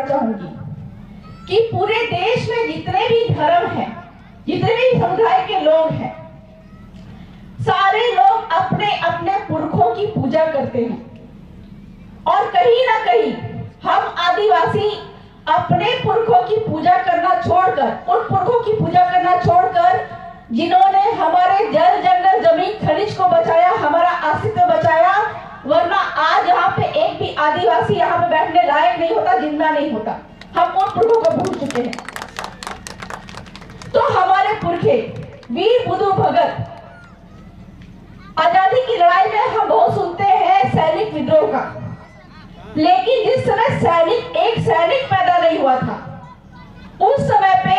बताना चाहूंगी कि पूरे देश में जितने भी धर्म हैं, जितने भी समुदाय के लोग हैं, सारे लोग अपने अपने पुरखों की पूजा करते हैं। और कहीं ना कहीं हम आदिवासी अपने पुरखों की पूजा करना छोड़कर, उन पुरखों की पूजा करना छोड़कर जिन्होंने हमारे जल जंगल जमीन खनिज को बचाया, हमारा अस्तित्व बचाया, वरना आज यहाँ पे एक भी आदिवासी यहाँ पे बैठने लायक नहीं होता, जिंदा नहीं होता। हम उन पुरखों को भूल चुके हैं। तो हमारे पुरखे वीर बुधु भगत, आजादी की लड़ाई में हम बहुत सुनते हैं सैनिक विद्रोह का, लेकिन जिस समय एक सैनिक पैदा नहीं हुआ था, उस समय पे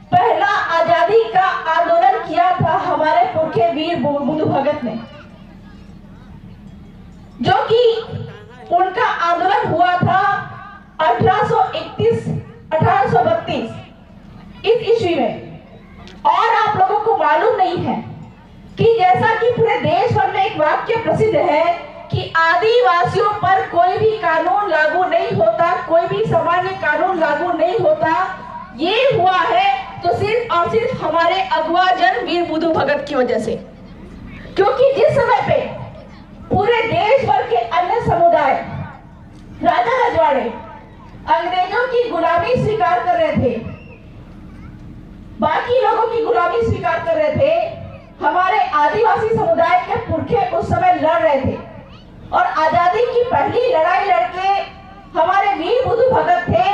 पहला आजादी का आंदोलन किया था हमारे पुरखे वीर बुधु भगत ने, जो कि उनका आंदोलन हुआ था 1832 इस ईस्वी में। और आप लोगों को मालूम नहीं है कि जैसा कि पूरे देश भर में एक वाक्य प्रसिद्ध है कि आदिवासियों पर कोई भी कानून लागू नहीं होता, कोई भी सामान्य कानून लागू नहीं होता, ये हुआ है तो सिर्फ और सिर्फ हमारे अगुआ जन वीर बुधु भगत की वजह से। क्योंकि जिस समय पे पूरे देश भर के अन्य समुदाय, राजा रजवाड़े अंग्रेजों की गुलामी स्वीकार कर रहे थे, बाकी लोगों की गुलामी स्वीकार कर रहे थे, हमारे आदिवासी समुदाय के पुरखे उस समय लड़ रहे थे। और आजादी की पहली लड़ाई लड़के हमारे वीर बुधु भगत थे,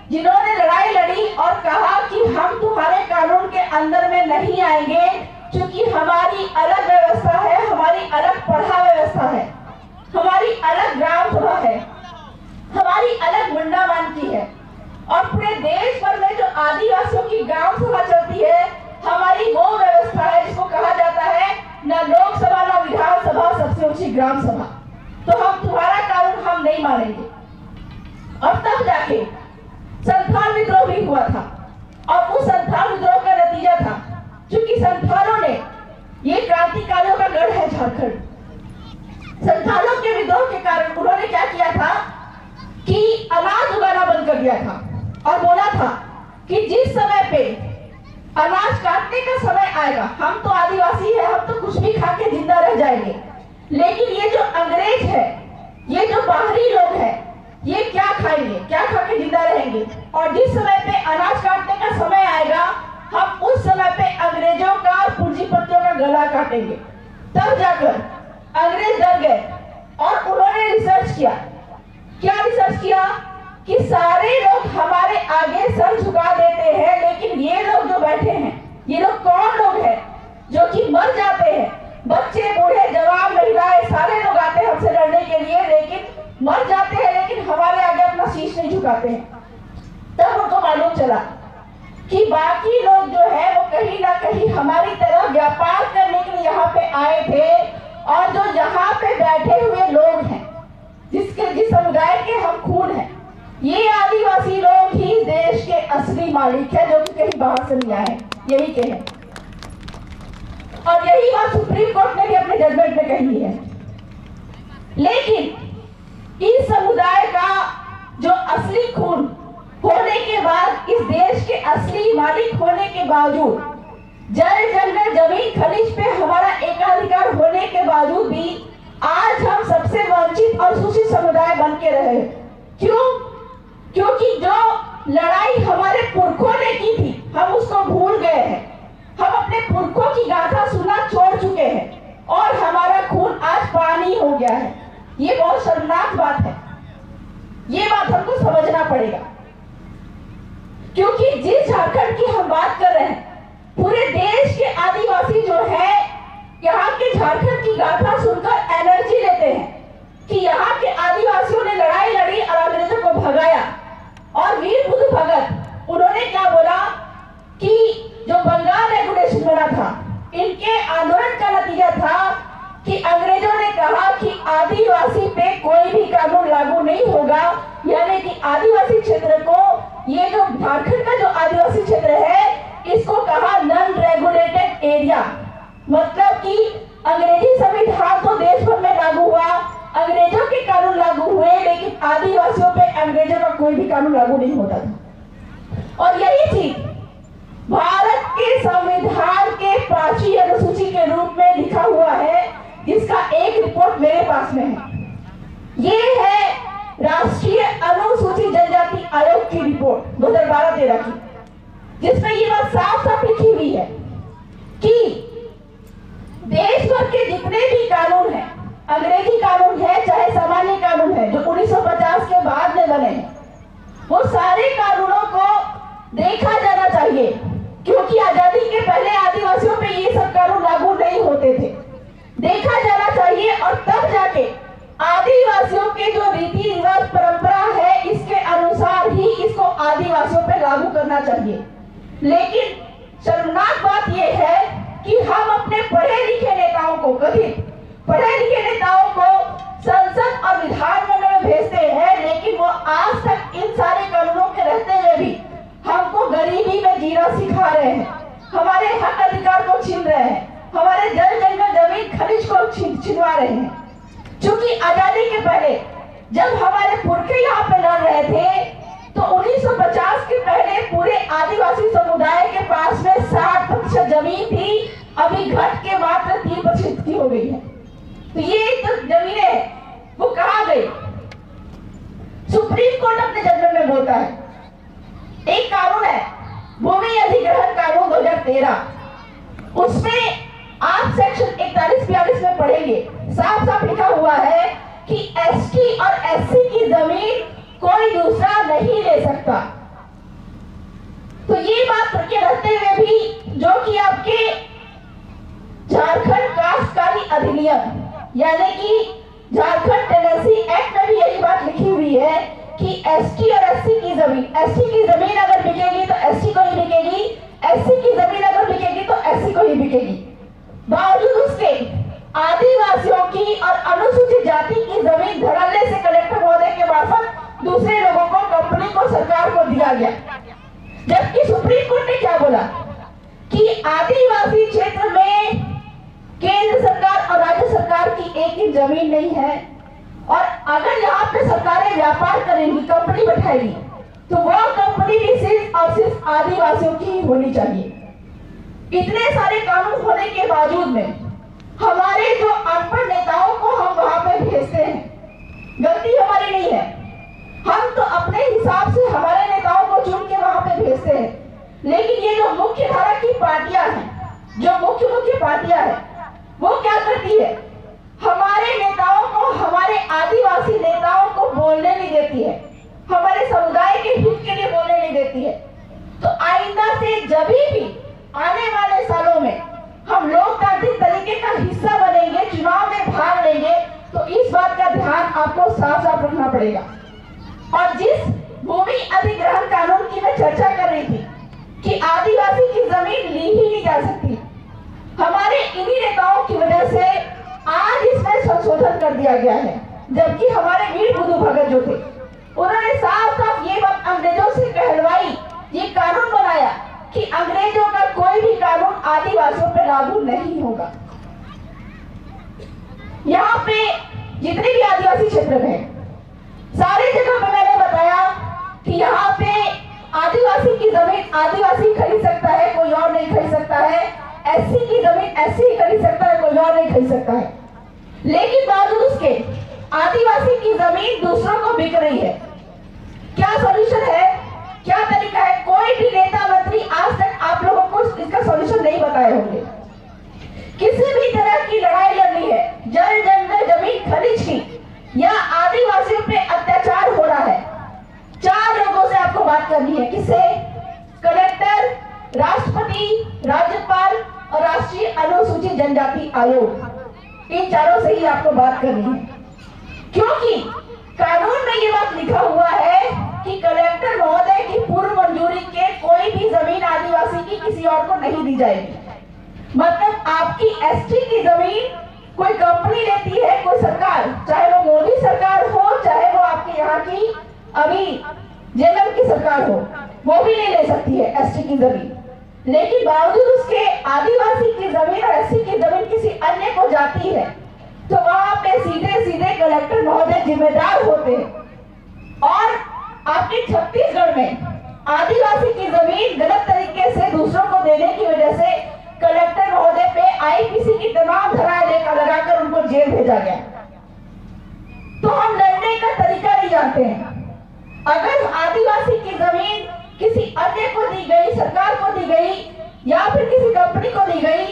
जिन्होंने लड़ाई लड़ी और कहा कि हम तुम्हारे कानून के अंदर में नहीं आएंगे, क्योंकि हमारी अलग व्यवस्था है, हमारी अलग पढ़ा व्यवस्था है, हमारी अलग ग्राम सभा है, हमारी अलग मुंडा मानती है। और पूरे देश भर में जो आदिवासियों की ग्राम सभा चलती है, हमारी वो व्यवस्था है जिसको कहा जाता है न लोकसभा न विधानसभा, सबसे ऊंची ग्राम सभा। तो हम तुम्हारा कानून हम नहीं मानेंगे। और तब जाके संथाल विद्रोह भी हुआ था। और उस संथाल विद्रोह का नतीजा था, क्योंकि संथालों ने, ये क्रांतिकारियों का गढ़ है झारखंड, संथालों के विद्रोह के कारण उन्होंने क्या किया था कि अनाज उगाना बंद कर दिया था और बोला था कि जिस समय पे अनाज काटने का समय आएगा, हम तो आदिवासी है, हम तो कुछ भी खा के जिंदा रह जाएंगे, लेकिन ये जो अंग्रेज है, ये जो बाहरी लोग हैं, ये क्या खाएंगे, क्या खा के जिंदा रहेंगे। और जिस समय पे अनाज काटने का समय आएगा, हम उस समय पे अंग्रेजों का, पूंजीपतियों का गला काटेंगे। तब जाकर अंग्रेज डर गए और उन्होंने रिसर्च किया। क्या रिसर्च किया कि सारे लोग हमारे आगे सर झुका देते हैं, लेकिन ये लोग जो बैठे हैं, ये लोग कौन लोग हैं जो कि मर जाते हैं, बच्चे बूढ़े जवान महिलाएं सारे लोग आते हैं हमसे लड़ने के लिए, लेकिन मर जाते हैं, लेकिन हमारे आगे अपना शीश नहीं झुकाते हैं। तब उनको मालूम चला कि बाकी लोग जो है वो कहीं ना कहीं हमारी तरह व्यापार करने के लिए यहाँ पे आए थे, और जो यहाँ पे बैठे हुए लोग हैं, जिस समुदाय के हम खून हैं, ये आदिवासी लोग ही देश के असली मालिक है, जो कि कहीं बाहर से नहीं आए, यही के हैं। और यही बात सुप्रीम कोर्ट ने भी अपने जजमेंट में कही है। लेकिन इस समुदाय का जो असली खून होने के बाद, इस देश के असली मालिक होने के बावजूद, जल जंगल जमीन खनिज पे हमारा एकाधिकार होने के बावजूद भी आज हम सबसे वंचित और शोषित समुदाय बन के रहे। क्यों? क्योंकि जो लड़ाई हमारे पुरखों ने की थी, हम उसको भूल गए हैं। हम अपने पुरखों की गाथा सुनना छोड़ चुके हैं और हमारा खून आज पानी हो गया है। ये बहुत शर्मनाक बात है। ये बात हमको समझना पड़ेगा, क्योंकि जिस झारखंड की हम बात कर रहे हैं, पूरे देश के आदिवासी जो है, यहाँ के झारखंड की गाथा सुनकर एनर्जी लेते हैं कि यहाँ के आदिवासियों ने लड़ाई लड़ी और अंग्रेजों को भगाया। और वीर बुधु भगत, उन्होंने क्या बोला कि जो बंगाल रेगुलेशन बना था, इनके आंदोलन का नतीजा था कि अंग्रेजों ने कहा कि आदिवासी पे कोई भी कानून लागू नहीं होगा, यानी कि आदिवासी क्षेत्र को, ये जो झारखंड का जो आदिवासी क्षेत्र है, इसको कहा नॉन रेगुलेटेड एरिया। मतलब कि अंग्रेजी संविधान तो देश भर में लागू हुआ, अंग्रेजों के कानून लागू हुए, लेकिन आदिवासियों पे अंग्रेजों का कोई भी कानून लागू नहीं होता था। और यही चीज भारत के संविधान के 5वीं अनुसूची के रूप में लिखा हुआ है, जिसका एक रिपोर्ट मेरे पास में है। ये है राष्ट्रीय अनुसूचित जनजाति आयोग की रिपोर्ट 2012-13 की, जिसमें ये बात साफ साफ लिखी हुई है कि देश भर के जितने भी कानून हैं, अंग्रेजी कानून है चाहे सामान्य कानून है जो 1950 के बाद में बने हैं, वो सारे कानूनों को देखा जाना चाहिए, क्योंकि आजादी के पहले आदिवासियों पे ये सब कानून लागू नहीं होते थे। देखा जाना चाहिए और तब जाके आदिवासियों के जो रीति रिवाज परंपरा है, इसके अनुसार ही इसको आदिवासियों पे लागू करना चाहिए। लेकिन शर्मनाक बात यह है कि हम अपने पढ़े लिखे नेताओं को, कथित पढ़े लिखे नेताओं को संसद और विधानमंडल में भेजते हैं, लेकिन वो आज तक इन सारे कानूनों के रहते हुए भी हमको गरीबी में जीना सिखा रहे हैं, हमारे हक अधिकार को छीन रहे हैं, हमारे जल जंगल जमीन खनिज को छिनवा रहे हैं। क्योंकि आजादी के पहले जब हमारे पुरखे यहाँ पे लड़ रहे थे, तो 1950 के पहले पूरे आदिवासी समुदाय के पास में 60% जमीन थी, अभी घट के मात्र 3% की हो गई है। तो ये जो जमीनें वो कहाँ गई? सुप्रीम कोर्ट अपने जजमेंट में बोलता है, एक कानून है भूमि अधिग्रहण कानून 2013, उसमें आप सेक्शन 41-42 में पढ़ेंगे, साफ साफ लिखा हुआ है कि एसटी और एससी की जमीन कोई दूसरा नहीं ले सकता। तो ये बात के रहते हुए भी जो कि आपके झारखंड काश्तकारी अधिनियम यानी कि झारखंड टेनेंसी एक्ट में भी यही बात लिखी हुई है कि एसटी और एससी की जमीन, एसटी की जमीन अगर बिकेगी तो एसटी को ही बिकेगी, एससी की जमीन अगर बिकेगी तो एससी को ही बिकेगी। बावजूद उसके आदिवासियों की और अनुसूचित जाति की जमीन धड़ल्ले से कलेक्टर महोदय के मार्फत दूसरे लोगों को, कंपनी को, सरकार को दिया गया। जबकि सुप्रीम कोर्ट ने क्या बोला कि आदिवासी क्षेत्र में केंद्र सरकार और राज्य सरकार की एक ही जमीन नहीं है, और अगर यहाँ पे सरकारें व्यापार करेंगी, कंपनी बैठाएगी, तो वह कंपनी भी सिर्फ और सिर्फ आदिवासियों की ही होनी चाहिए। इतने सारे कानून होने के बावजूद में हमारे जो अनपढ़ नेताओं को हम वहां पे भेजते हैं, गलती हमारी नहीं है, हम तो अपने हिसाब से हमारे नेताओं को चुन के वहां पे भेजते हैं। लेकिन ये जो मुख्य धारा की पार्टियां हैं, जो मुख्य पार्टियां हैं, वो क्या करती है? हमारे नेताओं को, हमारे आदिवासी नेताओं को बोलने नहीं देती है, हमारे समुदाय के हित के लिए बोलने नहीं देती है। तो आइंदा से जब भी आने वाले सालों में हम लोकतांत्रिक तरीके का हिस्सा बनेंगे, चुनाव में भाग लेंगे, तो इस बात का ध्यान आपको साफ साफ रखना पड़ेगा। और जिस भूमि अधिग्रहण कानून की मैं चर्चा कर रही थी कि आदिवासी की जमीन ली ही नहीं जा सकती, हमारे इन्हीं नेताओं की वजह से आज इसमें संशोधन कर दिया गया है। जबकि हमारे वीर बुद्धू भगत जो थे, उन्होंने साफ साफ ये बात अंग्रेजों से कहलवाई, ये कानून बनाया कि अंग्रेजों का कोई भी कानून आदिवासियों पर लागू नहीं होगा। यहाँ पे जितने भी आदिवासी क्षेत्र में सारी जगह पे मैंने बताया कि यहाँ पे आदिवासी की जमीन आदिवासी खरीद सकता है, कोई और नहीं खरीद सकता है, एससी की जमीन एससी खरीद सकता है, कोई और नहीं खरीद सकता है। लेकिन बावजूद उसके आदिवासी की जमीन दूसरों को बिक रही है। क्या सॉल्यूशन है, क्या तरीका है? कोई भी नेता मंत्री आज तक आप लोगों को इसका सॉल्यूशन नहीं बताए होंगे। किसी भी तरह की लड़ाई लड़नी है, जल जंगल जमीन खनिज की या आदिवासियों पे अत्याचार हो रहा है, 4 लोगों से आपको बात करनी है। किससे? कलेक्टर, राष्ट्रपति, राज्यपाल और राष्ट्रीय अनुसूचित जनजाति आयोग, इन चारों से ही आपको बात करनी है। क्योंकि कानून में ये बात लिखा हुआ है कि कलेक्टर महोदय की पूर्व मंजूरी के कोई भी जमीन आदिवासी की किसी और को नहीं दी जाएगी। मतलब आपकी एसटी की जमीन कोई कंपनी लेती है, कोई सरकार, चाहे वो मोदी सरकार हो, चाहे वो आपके यहाँ की अभी जेएमएम की सरकार हो, वो भी नहीं ले सकती है एसटी की जमीन। लेकिन बावजूद उसके आदिवासी की जमीन और एससी की जमीन किसी अन्य को जाती है, तो वहां पे सीधे सीधे कलेक्टर महोदय जिम्मेदार होते हैं। और आपके छत्तीसगढ़ में आदिवासी की जमीन गलत तरीके से दूसरों को देने की वजह से कलेक्टर महोदय पे आईपीसी की तमाम धाराएं लगाकर उनको जेल भेजा गया। तो हम लड़ने का तरीका नहीं जानते हैं। अगर आदिवासी की जमीन किसी अन्य को दी गई, सरकार को दी गई या फिर किसी कंपनी को दी गई,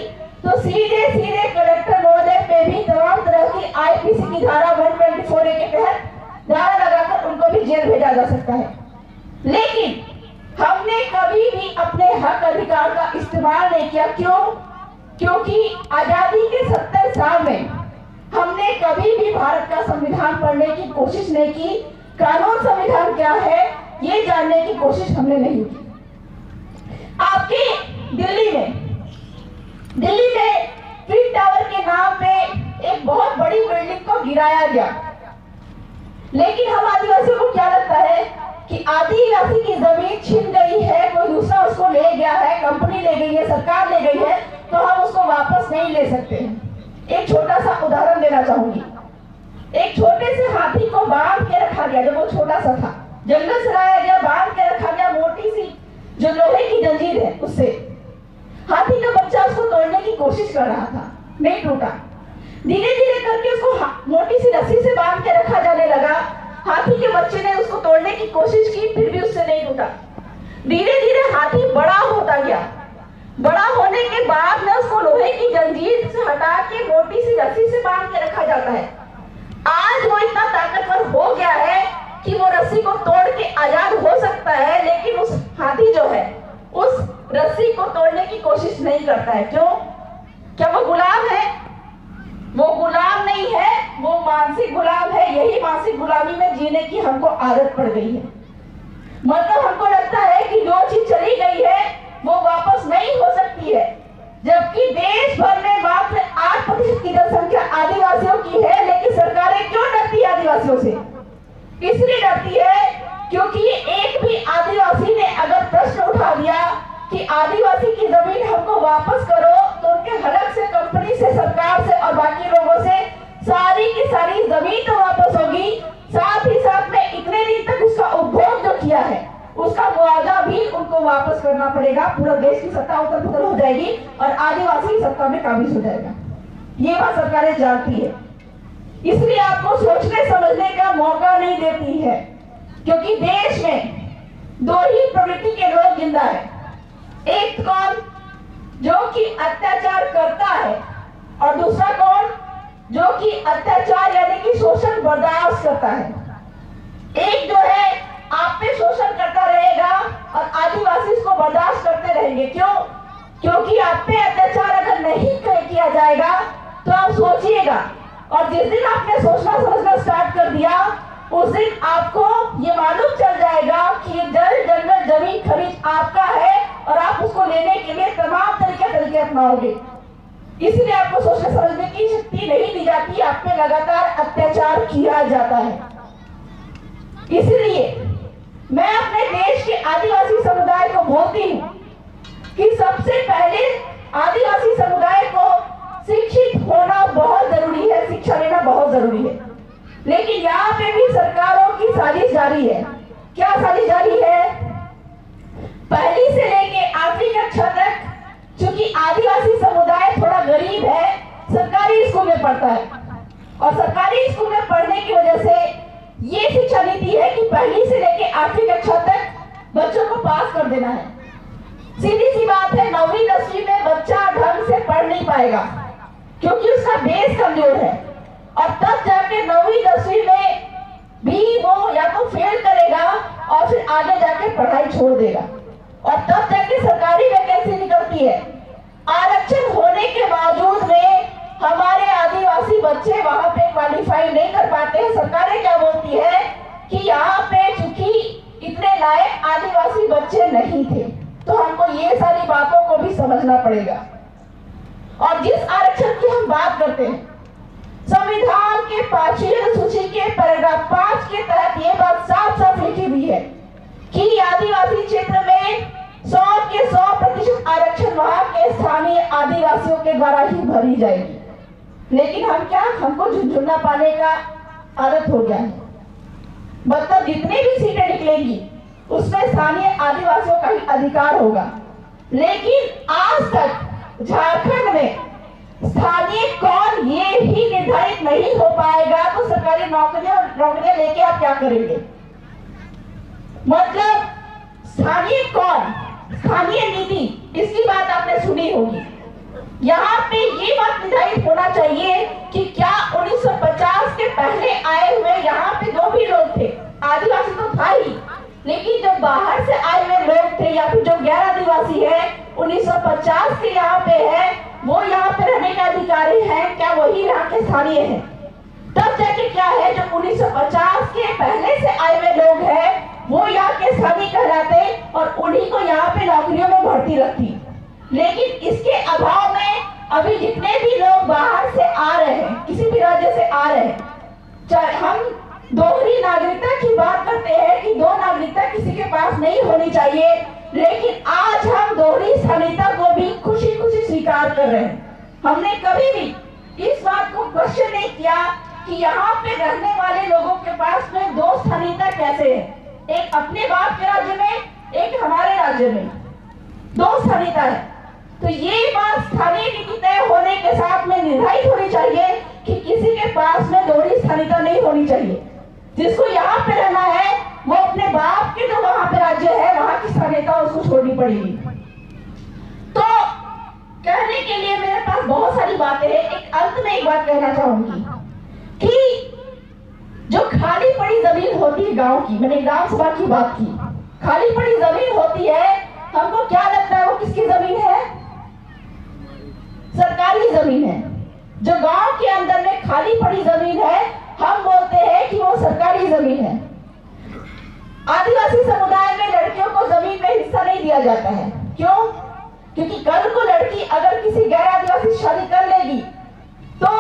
तो सीधे सीधे कलेक्टर महोदय पे भी तमाम तरह की आईपीसी की धारा 124A के तहत धारा लगाकर उनको भी जेल भेजा जा सकता है। लेकिन हमने कभी भी अपने हक अधिकार का इस्तेमाल नहीं किया। क्यों? क्योंकि आजादी के 70 साल में हमने कभी भी भारत का संविधान पढ़ने की कोशिश नहीं की। कानून संविधान क्या है ये जानने की कोशिश हमने नहीं की। आपके दिल्ली में ट्विन टावर के नाम पे एक बहुत बड़ी बिल्डिंग को गिराया गया, लेकिन हम आदिवासियों को क्या लगता है कि आदिवासी की जमीन छिन गई है, कोई दूसरा उसको ले गया है, कंपनी ले गई है, सरकार ले गई है, तो हम उसको वापस नहीं ले सकते हैं। एक छोटा सा उदाहरण देना चाहूंगी। एक छोटे से हाथी को बांध के रखा गया, जब वो छोटा सा था, जंगल से लाया गया, बांध के रखा गया, मोटी सी जो लोहे की जंजीर है उससे। हाथी का बच्चा उसको तोड़ने की कोशिश कर रहा था, नहीं टूटा। धीरे धीरे करके उसको मोटी सी रस्सी से बांध के रखा जाने लगा। हाथी के बच्चे ने उसको तोड़ने की कोशिश की, फिर भी उससे नहीं टूटा। धीरे धीरे हाथी बड़ा होता गया। बड़ा होने के बाद में उसको लोहे की जंजीर से हटा के मोटी सी रस्सी से बांध के रखा जाता है। आज वो इतना ताकतवर हो गया है कि वो रस्सी को तोड़ के आजाद हो सकता है, लेकिन उस हाथी जो है उस रस्सी को तोड़ने की कोशिश नहीं करता है। क्यों? क्या वो गुलाम है? वो गुलाम नहीं है, वो मानसिक गुलाम है। यही मानसिक गुलामी में जीने की हमको आदत पड़ गई है। मतलब हमको लगता है कि जो चीज चली गई है वो वापस नहीं हो सकती है, जबकि देश भर में मात्र 8% की जनसंख्या आदिवासियों की है। लेकिन सरकारें क्यों डरती है आदिवासियों से? इसलिए डरती है क्योंकि एक भी आदिवासी ने अगर प्रश्न उठा दिया कि आदिवासी की जमीन हमको वापस करो, तो उनके हलक से, कंपनी से, सरकार से और बाकी लोगों से सारी की सारी जमीन तो वापस होगी, साथ ही साथ में इतने दिन तक उसका उपभोग जो किया है उसका मुआवजा भी उनको वापस करना पड़ेगा। पूरा देश की सत्ता उतर पुतर हो जाएगी और आदिवासी सत्ता में काबिज हो जाएगा। ये बात सरकारें जानती है, इसलिए आपको सोचने समझने का मौका नहीं देती है। क्योंकि देश में दो ही प्रवृत्ति के लोग जिंदा है। एक कौन? जो कि अत्याचार करता है, और दूसरा कौन? जो कि अत्याचार यानी कि शोषण बर्दाश्त करता है। एक जो है आप पे शोषण करता रहेगा और आदिवासी इसको बर्दाश्त करते रहेंगे। क्यों? क्योंकि आप पे अत्याचार अगर नहीं किया जाएगा तो आप सोचिएगा, और जिस दिन आपने सोचना समझना स्टार्ट कर दिया उस दिन आपको ये मालूम चल जाएगा कि जल, जंगल, जमीन, खनिज आपका है और आप उसको लेने के लिए तमाम तरीके अपनाओगे। इसलिए आपको सोचने समझने की शक्ति नहीं दी जाती, आप पे लगातार अत्याचार किया जाता है। इसलिए मैं अपने देश के आदिवासी समुदाय को बोलती हूँ कि सबसे पहले आदिवासी समुदाय को शिक्षित होना बहुत जरूरी है, शिक्षा लेना बहुत जरूरी है। लेकिन यहाँ पे भी सरकारों की साजिश जारी है। क्या साजिश जारी है? पहली से लेके 8वीं कक्षा तक, चूंकि आदिवासी समुदाय थोड़ा गरीब है, सरकारी स्कूल में पढ़ता है, और सरकारी स्कूल में पढ़ने की वजह से ये शिक्षा नीति है कि पहली से लेके 8वीं कक्षा तक बच्चों को पास कर देना है। सीधी सी बात है, 9वीं 10वीं में बच्चा ढंग से पढ़ नहीं पाएगा क्योंकि उसका बेस कमजोर है, और तब जाके 9वीं 10वीं में भी वो या तो फेल करेगा और फिर आगे जाके पढ़ाई छोड़ देगा, और तब जाके सरकारी वैकेंसी निकलती है। आरक्षण होने के बावजूद में हमारे आदिवासी बच्चे वहां पे क्वालिफाई नहीं कर पाते हैं। सरकारें क्या बोलती है कि यहाँ पे चूंकि इतने लायक आदिवासी बच्चे नहीं थे, तो हमको ये सारी बातों को भी समझना पड़ेगा। और जिस आरक्षण की हम बात करते हैं, संविधान के 5वीं अनुसूची के पैराग्राफ 5 के तहत ये बात साफ साफ लिखी हुई है कि आदिवासी क्षेत्र में 100% आरक्षण वहां के स्थानीय आदिवासियों के द्वारा ही भरी जाएगी। लेकिन हमको झुंझुना पाने का आदत हो गया है। मतलब जितनी भी सीटें निकलेंगी उसमें स्थानीय आदिवासियों का ही अधिकार होगा। लेकिन आज तक झारखंड में स्थानीय कौन ये ही निर्धारित नहीं हो पाएगा तो सरकारी नौकरियां लेके आप क्या करेंगे? मतलब स्थानीय कौन, स्थानीय नीति, इसकी बात आपने सुनी होगी। यहाँ पे ये बात निर्धारित होना चाहिए कि क्या 1950 के पहले आए हुए यहाँ पे जो भी लोग थे, आदिवासी तो था ही, लेकिन जो बाहर से आए हुए लोग थे या फिर जो गैर आदिवासी है 1950 के यहाँ पे है, वो यहाँ पे रहने के अधिकारी हैं, क्या वही यहाँ के स्थानीय हैं? तब जाके क्या है, जो 1950 के पहले से आए हुए लोग हैं वो यहाँ के स्थानीय कहलाते और उन्हीं को यहाँ पे नौकरियों में भर्ती रखती। लेकिन इसके अभाव में अभी जितने भी लोग बाहर से आ रहे हैं, किसी भी राज्य से आ रहे हैं, चाहे हम दोहरी नागरिकता की बात करते हैं कि दो नागरिकता किसी के पास नहीं होनी चाहिए, लेकिन आज हम दोहरी स्थानीयता को भी खुशी खुशी स्वीकार कर रहे हैं। हमने कभी भी इस बात को क्वेश्चन नहीं किया कि यहाँ पे रहने वाले लोगों के पास में दो स्थानीयता कैसे है, एक अपने बाप के राज्य में, एक हमारे राज्य में, दो स्थानीयता है। तो ये बात स्थानीय नीति तय होने के साथ में निर्धारित होनी चाहिए कि किसी के पास में दोहरी स्थानीयता नहीं होनी चाहिए। जिसको यहाँ पे रहना है वो अपने बाप के जो वहां पे राज्य है वहां की स्थानीयता उसको छोड़नी पड़ेगी। तो कहने के लिए मेरे पास बहुत सारी बातें हैं। एक अंत में एक बात कहना चाहूंगी कि जो खाली पड़ी जमीन होती है गांव की, मैंने ग्राम सभा की बात की, खाली पड़ी जमीन होती है, हमको क्या लगता है वो किसकी जमीन है? सरकारी जमीन है। जो गांव के अंदर में खाली पड़ी जमीन है हम बोलते हैं कि वो सरकारी जमीन है। आदिवासी समुदाय में लड़कियों को जमीन में हिस्सा नहीं दिया जाता है। क्यों? क्योंकि कल को लड़की अगर किसी गैर आदिवासी से शादी कर लेगी तो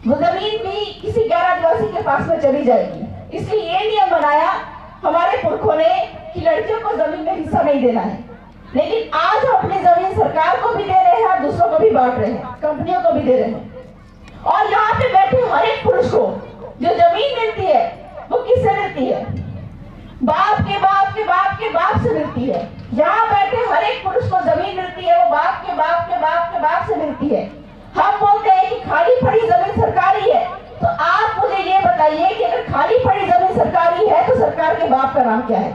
वो जमीन भी किसी गैर आदिवासी के पास में चली जाएगी। इसलिए ये नियम बनाया हमारे पुरखों ने कि लड़कियों को जमीन में हिस्सा नहीं देना है। लेकिन आज हम अपनी जमीन सरकार को भी दे रहे हैं और दूसरों को भी बांट रहे हैं, कंपनियों को भी दे रहे हैं। और यहाँ पे बैठे हर एक पुरुष को जो जमीन मिलती है वो किससे मिलती है? बाप के बाप के बाप के बाप से मिलती है। यहाँ बैठे हर एक पुरुष को जमीन मिलती है, वो बाप के बाप के बाप के बाप से मिलती है। हम बोलते हैं कि खाली पड़ी जमीन सरकारी है, तो आप मुझे ये बताइए कि अगर खाली पड़ी जमीन सरकारी है तो सरकार के बाप का नाम क्या है?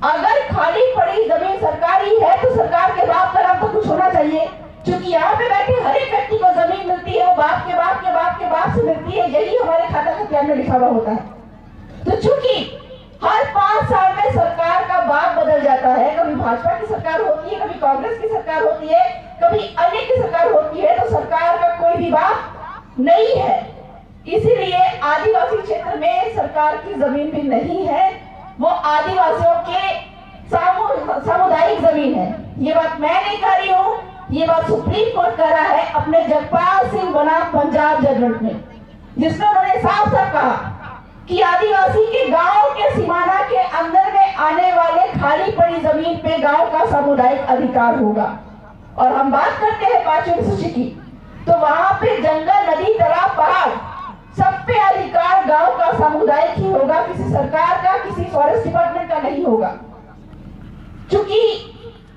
अगर खाली पड़ी जमीन सरकारी है तो सरकार के बाप का नाम तो कुछ होना चाहिए। क्योंकि यहाँ पे बैठे हर एक व्यक्ति को जमीन मिलती है, वो बाप के बाप के बाप के बाप से मिलती है, यही हमारे खाता खतियान में लिखा हुआ होता है। तो चूंकि हर 5 साल में सरकार का बाप बदल जाता है, कभी भाजपा की सरकार होती है, कभी कांग्रेस की सरकार होती है, कभी अन्य की सरकार होती है, तो सरकार का कोई भी बाप नहीं है। इसीलिए आदिवासी क्षेत्र में सरकार की जमीन भी नहीं है, वो आदिवासियों के सामुदायिक जमीन है। ये बात मैं नहीं कह रही हूँ, ये बात सुप्रीम कोर्ट कर रहा है अपने जगपाल सिंह बनाम पंजाब जजमेंट में, जिसमें उन्होंने साफ साफ कहा कि आदिवासी के गांव के सीमाना के अंदर में आने वाले खाली पड़ी जमीन पे गांव का सामुदायिक अधिकार होगा। और हम बात करते हैं 5वीं अनुसूची की, तो वहां पे जंगल, नदी, तालाब, पहाड़, सब पे अधिकार गांव का सामुदायिक ही होगा, किसी सरकार का, किसी फॉरेस्ट डिपार्टमेंट का नहीं होगा। चूंकि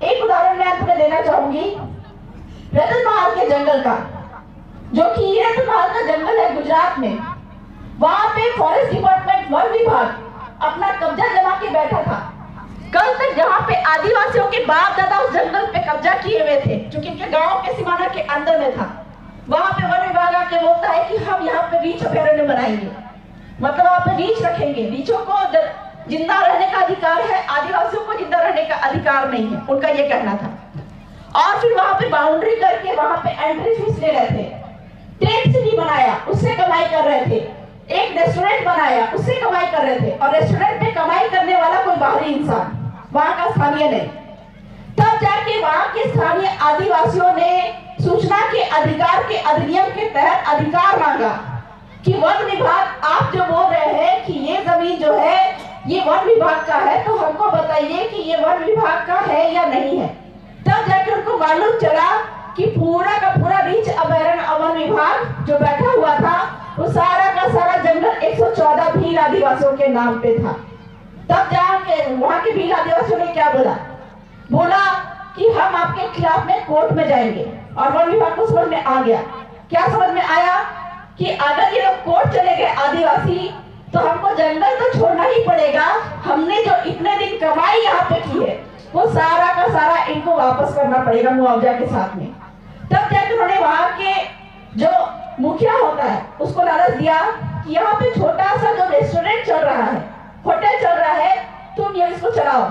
एक उदाहरण मैं आपको देना चाहूंगी रतन महल के जंगल का, जो कि रतन महल का जंगल है गुजरात में। वहां पे फॉरेस्ट डिपार्टमेंट, वन विभाग अपना कब्जा जमा के बैठा था। कल तक जहाँ पे आदिवासियों के बाप दादा उस जंगल पे कब्जा किए हुए थे, जो कि उनके गांव के सीमाना के अंदर में था, वहां पे वन विभाग आके बोलता है कि हम यहाँ पे रीछ अभयारण्य बनाएंगे, मतलब वहां पे रीछ रखेंगे। रीछों को जिंदा रहने का अधिकार है, आदिवासियों को जिंदा रहने का अधिकार नहीं है, उनका ये कहना था। और फिर वहां पे बाउंड्री करके वहां पे एंट्री फीस ले रहे थे। टेंट सिटी बनाया, उससे कमाई कर रहे थे। एक रेस्टोरेंट बनाया, उससे कमाई कर रहे थे। और रेस्टोरेंट में कमाई करने वाला कोई बाहरी इंसान, वहां का स्थानीय नहीं। तब जाके वहां के स्थानीय आदिवासियों ने सूचना के अधिकार के अधिनियम के तहत अधिकार मांगा कि वन विभाग आप जो बोल रहे हैं कि ये जमीन जो है ये वन विभाग का है, तो हमको बताइए कि ये वन विभाग का है या नहीं है। तब जाके उनको मालूम चला कि पूरा का पूरा रीछ अभयारण्य वन विभाग जो बैठा हुआ था वो सारा का सारा जंगल 114 भील आदिवासियों के नाम पे था। तब जाके वहां के भील आदिवासियों ने क्या बोला कि हम आपके खिलाफ में कोर्ट में जाएंगे। और वन विभाग को समझ में आ गया। क्या समझ में आया कि अगर ये लोग कोर्ट चले गए आदिवासी, तो हमको जंगल तो छोड़ना ही पड़ेगा। हमने जो इतने दिन कमाई यहाँ पे की है वो सारा का सारा इनको वापस करना पड़ेगा मुआवजा के साथ में। तब जाकर उन्होंने वहां के जो मुखिया होता है उसको लालच दिया कि यहाँ पे छोटा सा जो रेस्टोरेंट चल रहा है, होटल चल रहा है, तुम ये इसको चलाओ।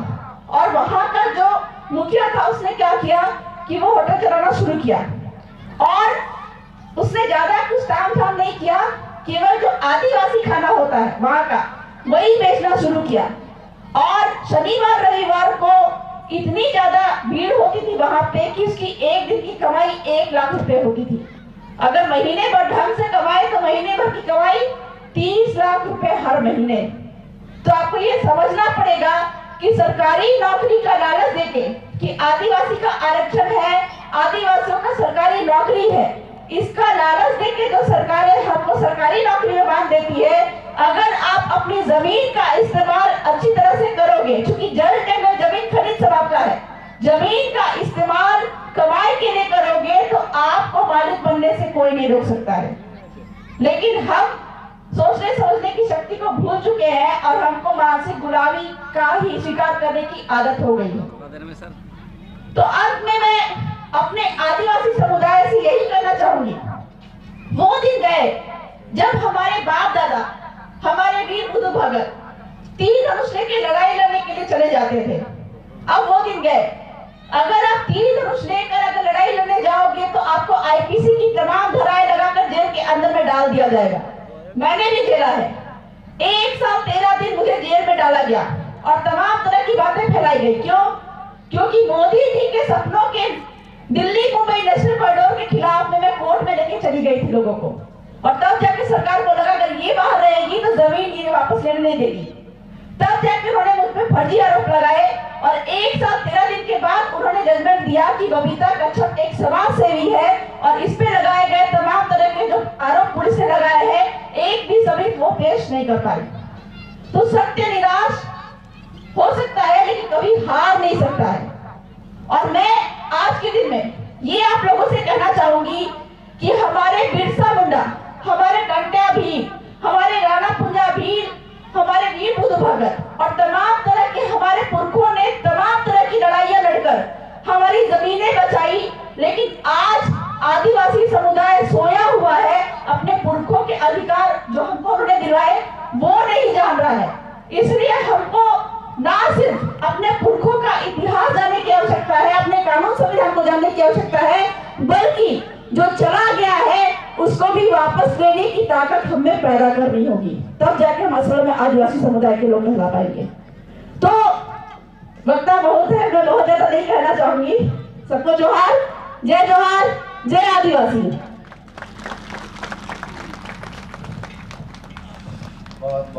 और वहां का जो मुखिया था उसने क्या किया कि वो होटल चलाना शुरू किया और उसने ज्यादा कुछ काम धाम नहीं किया, केवल जो आदिवासी खाना होता है वहां का वही बेचना शुरू किया। और शनिवार रविवार को इतनी ज्यादा भीड़ होती थी वहां पे कि उसकी एक दिन की कमाई 1 लाख रुपए होती थी। अगर महीने भर ढंग से कमाए तो महीने भर की कमाई 30 लाख रुपए हर महीने। तो आपको ये समझना पड़ेगा कि सरकारी नौकरी का लालच देके कि आदिवासी का आरक्षण है, आदिवासियों का सरकारी नौकरी है, इसका लालच देके जो सरकारें हमको सरकारी नौकरी में बांध देती है, अगर आप अपनी जमीन का इस्तेमाल अच्छी तरह से करोगे, क्योंकि जल जंगल जमीन खरीद सब आपका है, जमीन का इस्तेमाल कमाई के लिए करोगे तो आपको मालिक बनने से कोई नहीं रोक सकता है। लेकिन हम सोचने समझने की शक्ति को भूल चुके हैं और हमको मानसिक गुलामी का ही स्वीकार करने की आदत हो गई है। तो अंत में मैं अपने आदिवासी समुदाय से यही कहना चाहूंगी, वो दिन गए जब हमारे बाप दादा, हमारे वीर बुद्धू भगत तीर धनुष लेके लड़ाई लड़ने के लिए चले जाते थे। अब वो दिन गए। अगर आप तीर धनुष लेकर अगर लड़ाई लड़ने जाओगे तो आपको आईपीसी की तमाम धाराएं लगाकर जेल के अंदर में डाल दिया जाएगा। मैंने भी झेला है। 1 साल 13 दिन मुझे जेल में डाला गया और तमाम तरह की बातें फैलाई गई। क्यों? क्योंकि मोदी जी के सपनों के दिल्ली मुंबई नेशनल कॉरिडोर के खिलाफ में मैं कोर्ट में लेके चली गई थी लोगों को। और तब जाके सरकार को लगा अगर ये बाहर रहेगी तो जमीन ये वापस लेने नहीं देगी। तब जाके उन्होंने मुझ पर फर्जी आरोप लगाए और 1 साल 13 दिन के बाद उन्होंने जजमेंट दिया कि बबीता कच्छप एक समाज सेवी है और इस पे लगाए गए तमाम तरह के जो आरोप पुलिस ने लगाए हैं, एक भी सबूत वो पेश नहीं कर पाई। तो सत्य निराश हो सकता है लेकिन कभी हार नहीं सकता है। और मैं आज के दिन में ये आप लोगों से कहना चाहूंगी कि हमारे बिरसा मुंडा, हमारे टंट्या भील, हमारे राणा पुंजा भील, हमारे वीर बुद्धू भगत और तमाम तरह के हमारे पुरखों ने तमाम तरह की लड़ाइयां लड़कर हमारी जमीनें बचाई। लेकिन आज आदिवासी समुदाय सोया हुआ है, अपने पुरखों के अधिकार जो हमको उन्होंने दिलवाए वो नहीं जान रहा है। इसलिए हमको ना सिर्फ अपने पुरखों का इतिहास जानने की आवश्यकता है, अपने कानून संविधान को जानने की आवश्यकता है, बल्कि जो चला गया है उसको भी वापस लेने की ताकत हमें पैदा करनी होगी। तब जाके हम असल में आदिवासी समुदाय के लोग कहला पाएंगे। तो वक्ता बहुत है, मैं बहुत ज्यादा नहीं कहना चाहूंगी। सबको जोहार, जय आदिवासी।